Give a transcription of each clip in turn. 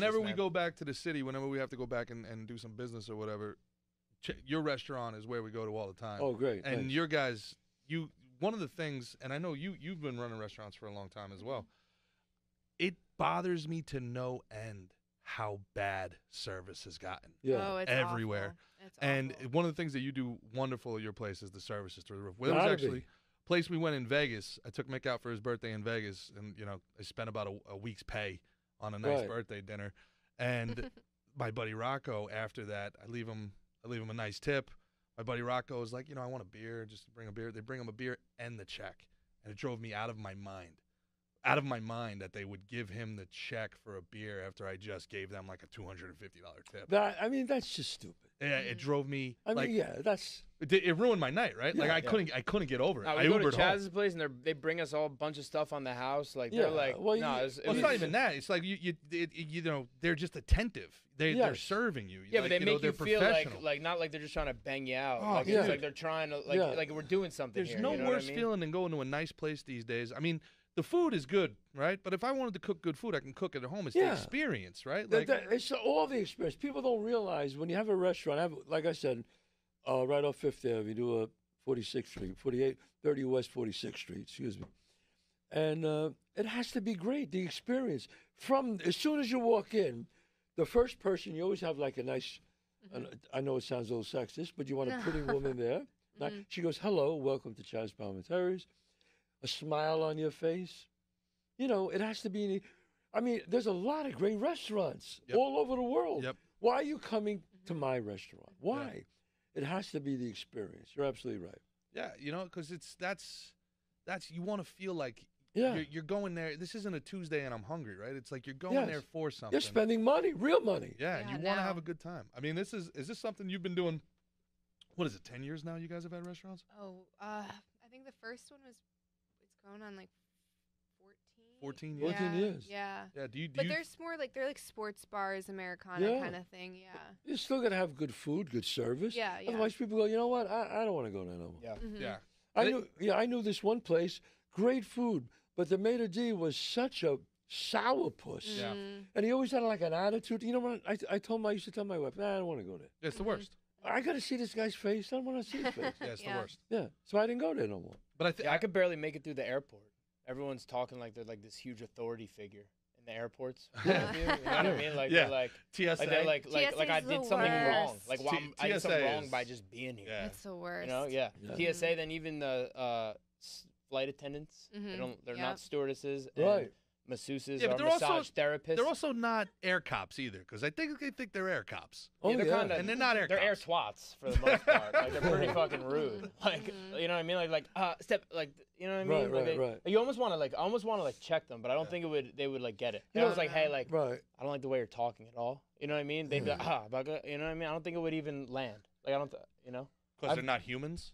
whenever we man. go back to the city, whenever we have to go back and do some business or whatever, your restaurant is where we go to all the time. Oh, great. And thanks. your guys, one of the things, and I know you've been running restaurants for a long time as well. It bothers me to no end how bad service has gotten. Yeah. Oh, it's everywhere. Awful. It's And awful. one of the things that you do wonderful at your place is the service is through the roof. Well, there Gotta was actually be. a place we went in Vegas. I took Mick out for his birthday in Vegas, and I spent about a week's pay on a nice Right. birthday dinner. And my buddy Rocco, after that, I leave him a nice tip. My buddy Rocco was like, I want a beer, just bring a beer. They bring him a beer and the check, and it drove me out of my mind. That they would give him the check for a beer after I just gave them like a $250 tip. That's just stupid. Yeah, it drove me. I mean, that's. It ruined my night, right? Yeah. Like I couldn't get over it. No, I we go to Ubered home. Chaz's place and they bring us all a bunch of stuff on the house. Like Yeah, they're like, well, no, you- it's Well, it's not even that. It's like they're just attentive. They're Yes. Yeah, serving you. but Like, they make they're you feel professional. like not like they're just trying to bang you out. Oh, like yeah. it's like they're trying to like we're doing something There's here. no you know worse what I mean? feeling than going to a nice place these days. I mean, the food is good, right? But if I wanted to cook good food, I can cook it at home. It's the Yeah. experience, right? Like, It's all the experience. People don't realize when you have a restaurant. Like I said, right off Fifth Ave, you do a 46th Street, 30 West 46th Street. Excuse me. And it has to be great. The experience from as soon as you walk in, the first person you always have like a nice. I know it sounds a little sexist, but you want a pretty woman there. She goes, "Hello, welcome to Chaz Palminteri's." A smile on your face. It has to be. I mean, there's a lot of great restaurants all over the world. Yep. Why are you coming to my restaurant? Why? It has to be the experience. You're absolutely right. yeah, because that's you want to feel like Yeah. you're going there. This isn't a Tuesday and I'm hungry, right? It's like you're going Yes. there for something. You're spending money, real money. Yeah, Yeah, you want to now. have a good time. I mean, is this something you've been doing? What is it? 10 years now? You guys have had restaurants? Oh, I think the first one was. It's going on like 14. 14 Yeah, years. 14 years. Yeah. Yeah. Do you? But there's more like they're like sports bars, Americana Yeah. kind of thing. Yeah. You still got to have good food, good service. Yeah, yeah. Otherwise, people go, you know what? I don't want to go there no more. Yeah. Mhm. Yeah. I knew this one place, great food, but the maitre d' was such a sourpuss. Yeah. Mm. And he always had like an attitude. You know what? I used to tell my wife, I don't want to go there. It's the worst. I got to see this guy's face. I don't want to see his face. Yeah, it's Yeah. the worst. Yeah. So I didn't go there no more. But I think Yeah, I could barely make it through the airport. Everyone's talking like they're like this huge authority figure in the airports. Yeah. You know what I mean? Like Yeah. they're like TSA. like they're like I TSA's did the something wrong. worst. Like well, I did TSA something wrong is- by just being here. Yeah. It's the worst. You know, yeah. Yeah. TSA, then even the flight attendants. Mhm. They're Yep. not stewardesses. And Right. Masseuses Yeah, but or they're massage also- therapists. they're also not air cops either, because I think they think they're air cops. Oh, they're yeah. kinda, And they're not air They're air cops. twats for the most part. Like they're pretty fucking rude. Like you know what I mean? Like step like you know what I mean? Right, Like, right, right. You almost want to like I almost want to like check them, but I don't think they would like get it. You I know- was like, hey, like Right. I don't like the way you're talking at all. You know what I mean? They'd be like, bugger. You know what I mean? I don't think it would even land. Like I don't, you know? Because they're not humans.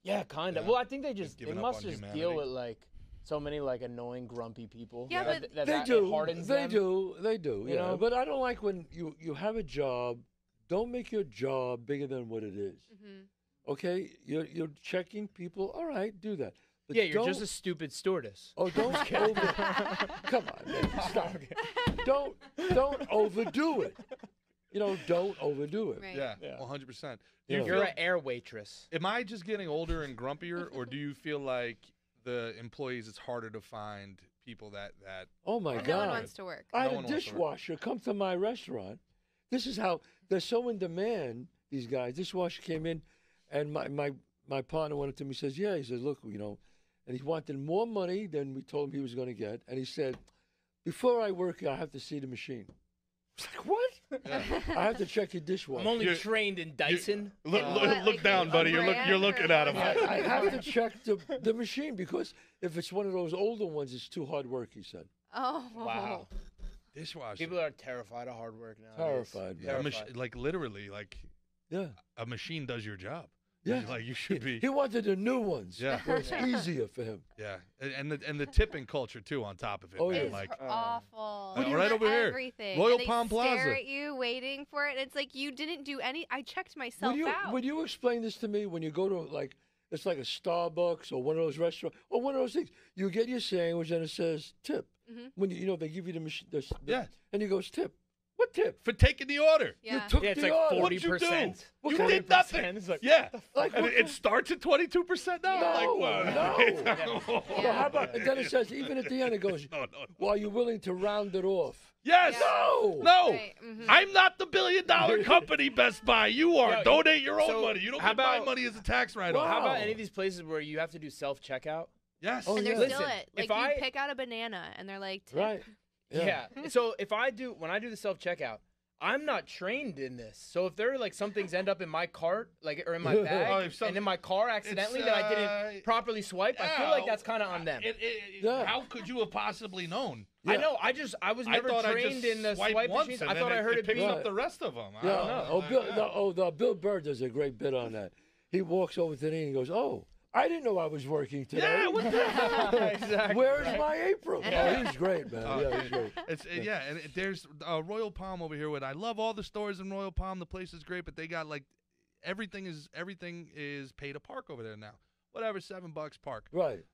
Yeah, kind of. Yeah. Well, I think they just giving they up must on just humanity. deal with like so many like annoying grumpy people. Yeah, but that They it do. hardens They them. do. They do. You Yeah. know? But I don't like when you have a job. Don't make your job bigger than what it is. Mhm. Okay? You're checking people. All right, do that. But Yeah, you're just don't- a stupid stewardess. Oh, don't come on, man, stop. Don't overdo it. Don't overdo it. Right. Yeah, Yeah. 100%. Yeah. Do you You're feel, an air waitress. am I just getting older and grumpier, or do you feel like the employees, it's harder to find people that Oh my No God! one wants to work. I had No a one wants to work. dishwasher come to my restaurant. This is how they're so in demand. These guys. Dishwasher came in, and my partner went up to me. Says, "Yeah." He says, "Look, and he wanted more money than we told him he was going to get. And he said, "Before I work here, I have to see the machine." I was like, "What?" I have to check your dishwasher. I'm only You're- trained in Dyson. look What, like down, a buddy. brand You're looking at him. or I have to check the machine because if it's one of those older ones, it's too hard work. He said. Oh. Wow. Dishwasher. People are terrified of hard work now. Terrified, man. Like literally, like Yeah. a machine does your job. Yeah. Like you should be. He wanted the new ones. Yeah. Where it's easier for him. Yeah, and the tipping culture too on top of it. Oh, man. yeah. It's Like awful. Right And over here. Everything. Royal And they Palm stare Plaza. at you waiting for it. It's like you didn't do any. I checked myself out. Would you explain this to me when you go to it's like a Starbucks or one of those restaurants or one of those things? You get your sandwich and it says tip. Mhm. When they give you the machine, Yeah. and it goes tip. What tip? for taking the order. Yeah. You took Yeah, it's the like order. What'd you do? 40%. What You kind did of nothing. It's like, Yeah. Like, And what it the- starts at 22% now. No, Like, no. what? No, how about, and then it says, even at the end, it goes, No. well, are you willing to round it off? Yes. Yeah. No. No. Right, mhm. I'm not the $1 billion company, Best Buy. You are. Yo, Donate your own so money. You don't how get my about- money as a tax write-off. Wow. How about any of these places where you have to do self-checkout? Yes. Oh, And they're yeah. still Listen, it. Like if you I- pick out a banana and they're like, tip. Right. Yeah. So when I do the self-checkout, I'm not trained in this. So if there are like some things end up in my cart, like or in my Oh, bag, if some- and in my car accidentally that I didn't properly swipe, I feel like that's kind of on them. Yeah. How could you have possibly known? I Yeah. know. I was never I thought trained I just in the swiped swipe once machines. and I then thought I heard it picks being. up the rest of them. I Yeah. don't know. Oh, Like, Bill, yeah. no, the Bill Burr does a great bit on that. He walks over to me and goes, "Oh, I didn't know I was working today. Yeah, what the hell? Exactly. Where's my apron?" Oh, he's great, man. Oh, Yeah, he's great. It's yeah, and there's Royal Palm over here. I love all the stores in Royal Palm. The place is great, but they got like everything is pay to park over there now. Whatever, $7 park. Right.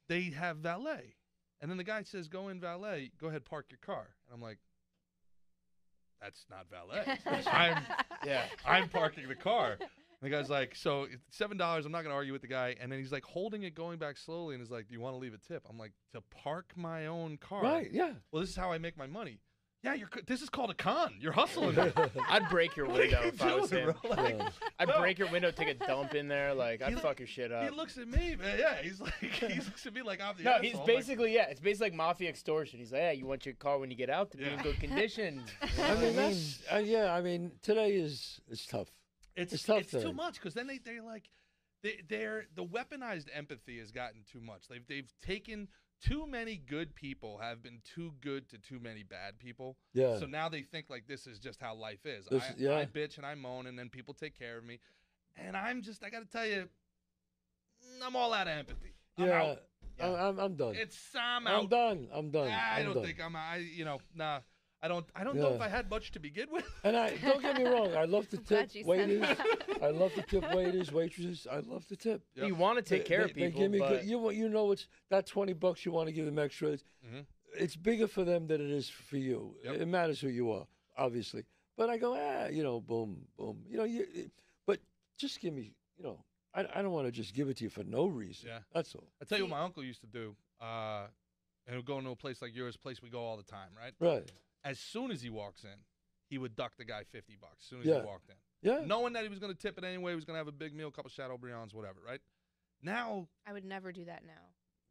They have valet, and then the guy says, "Go in valet. Go ahead, park your car." And I'm like, "That's not valet. I'm parking the car." And the guy's like, "So it's $7. I'm not gonna argue with the guy." And then he's like holding it, going back slowly, and is like, "Do you want to leave a tip?" I'm like, "To park my own car." Right. Yeah. Well, this is how I make my money. Yeah, this is called a con. You're hustling. I'd break your What are window you if I was doing, him. bro? Like, Yeah. I'd No. break your window, take a dump in there. Like I'd He- fuck your shit up. he looks at me, man. Yeah, he's like, he looks at me like I'm the No, asshole. he's I'm basically it's basically like mafia extortion. He's like, "Yeah, you want your car when you get out to be in Yeah. good condition." You know I what mean, that's yeah. I mean, today it's tough. it's it's tough it's too thing. much because then they're like, they're the weaponized empathy has gotten too much. They've taken too many good people have been too good to too many bad people. Yeah. So now they think like this is just how life is. This- I yeah. bitch and I moan and then people take care of me, and I got to tell you, I'm all out of empathy. I'm Yeah. out. Yeah. I'm done. I'm I'm out. done. I'm done. I I'm don't done. think nah. I don't know Yeah. if I had much to begin with. And don't get me wrong. I love to I'm glad tip you said waiters. that. I love to tip waiters, waitresses. I love to tip. Yep. You want to take care of They people, give me but good. You know it's that $20 you want to give them extras. Mhm. It's bigger for them than it is for you. Yep. It matters who you are, obviously. But I go, boom, boom. But just give me, I don't want to just give it to you for no reason. Yeah. That's all. I tell you what my uncle used to do. And he'll go into a place like yours, place we go all the time, right? Right. As soon as he walks in, he would duck the guy $50 as soon as Yeah. he walked in. Yeah. Knowing that he was going to tip it anyway, he was going to have a big meal, a couple Chateaubriands, whatever, right? Now, I would never do that now.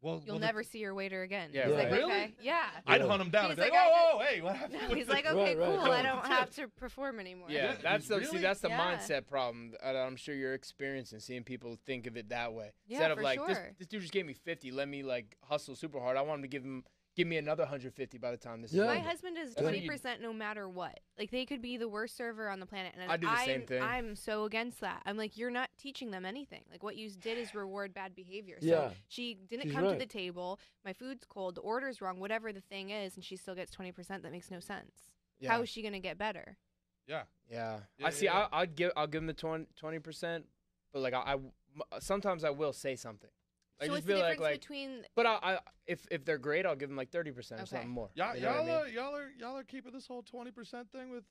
well, You'll well, never see your waiter again. Yeah, He's right. like, Really? okay. Yeah. I'd Yeah. hunt him down He's and be like, like, I oh, hey, what happened? No, with he's the- like, okay, Right, cool. right. I don't Tip. have to perform anymore. yeah, Yeah, that's the really? that's the Yeah. mindset problem that I'm sure you're experiencing, seeing people think of it that way. Yeah, Instead of for like sure. this dude just gave me 50, let me like hustle super hard. I want him to give me another 150 by the time this Yeah. is My over. husband does That's what you- 20% no matter what. Like they could be the worst server on the planet, and I do the same thing. I'm so against that. I'm like, you're not teaching them anything. Like what you did is reward bad behavior. So Yeah. she didn't She's come to right. the table. My food's cold. The order's wrong. Whatever the thing is, and she still gets 20%. That makes no sense. Yeah. How is she gonna get better? Yeah. Yeah. Yeah, I see. yeah. I'll give him the 20%, but like sometimes I will say something. Like So just what's the be difference like between? but if they're great, I'll give them like 30% or Okay. something more. Y'all, You know what I mean? y'all are keeping this whole 20% thing with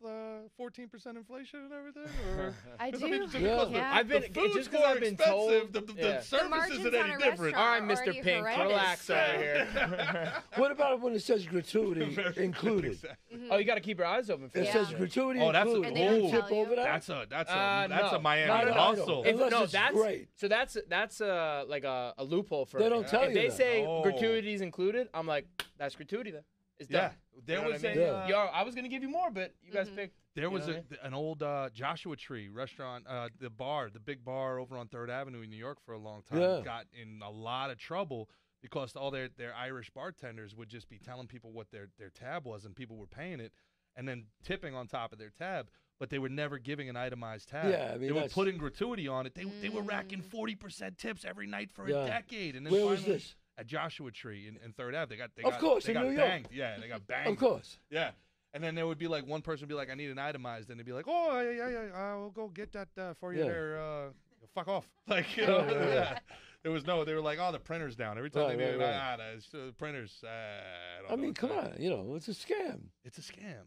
14% inflation and everything? Or? I 'Cause do. mean, because Yeah. the- Yeah. I've been the food's just 'cause more I've been expensive, told. the Yeah. service margins isn't on any a different. restaurant All right, are Mr. already Pink, horrendous. relax over here. What about when it says gratuity Very included? exactly. Mhm. Oh, you got to keep your eyes open for It that. says Yeah. gratuity Oh, that's a- included. And they don't You tip tell you. over that? That's a No. Miami No, no, hustle. no. Unless no, it's that's great. So that's like a loophole for They me. don't tell if you they that. say Oh. gratuities included, I'm like, that's gratuity then. It's Yeah, done. there You know was what I a mean? Yeah. Yo, I was gonna give you more, but you guys Mhm. picked. there You was know an old Joshua Tree restaurant, the big bar over on 3rd Avenue in New York for a long time. Yeah. Got in a lot of trouble because all their Irish bartenders would just be telling people what their tab was, and people were paying it, and then tipping on top of their tab. But they were never giving an itemized tab. Yeah, I mean, they were that's- putting gratuity on it. They were racking 40% tips every night for a Yeah. decade. And then Where was finally, this? at Joshua Tree in 3rd Ave. Of course, they in got New York. banged. Yeah, they got banged. Of course. Yeah. And then there would be like one person would be like, I need an itemized. And they'd be like, oh, yeah, I'll go get that for you Yeah. there. Fuck off. Like, you know, Yeah. yeah. There was they were like, oh, the printer's down. Every time Right, they do right, it, it's the printers. I don't I know mean, what's come happening. on. It's a scam. It's a scam, man.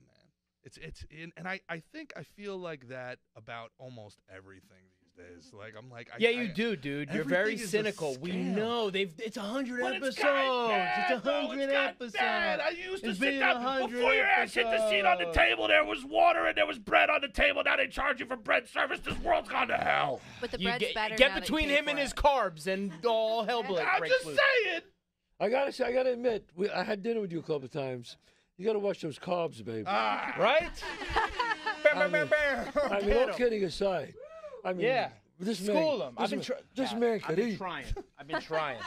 And I think I feel like that about almost everything these days. Like I'm like Yeah, you do, dude. You're very everything is a cynical. We scam. know it's 100 But episodes. It's gotten It's 100 episodes. bad. I used to It's sit been down 100 before your ass hit the seat on the episodes. table. There was water and there was bread on the table. Now they charge you for bread service. This world's gone to hell. But the You bread's better get now that between you pay him and for his it. carbs, and all hell breaks I'm just loose. saying. I gotta admit, I had dinner with you a couple of times. You gotta watch those carbs, baby. Right? I mean, all kidding aside, I mean, Yeah. this School man, him. I've been this man could eat. trying. I've been trying.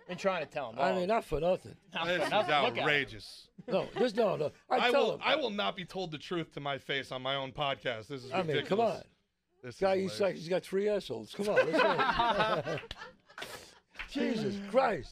Been trying to tell him. I mean, not for nothing. This is Look at him. outrageous. No, no. I tell will. him. I will not be told the truth to my face on my own podcast. This is I ridiculous. mean, come on. This is Guy eats hilarious. like he's got 3 assholes. Come on, let's go. Jesus Christ.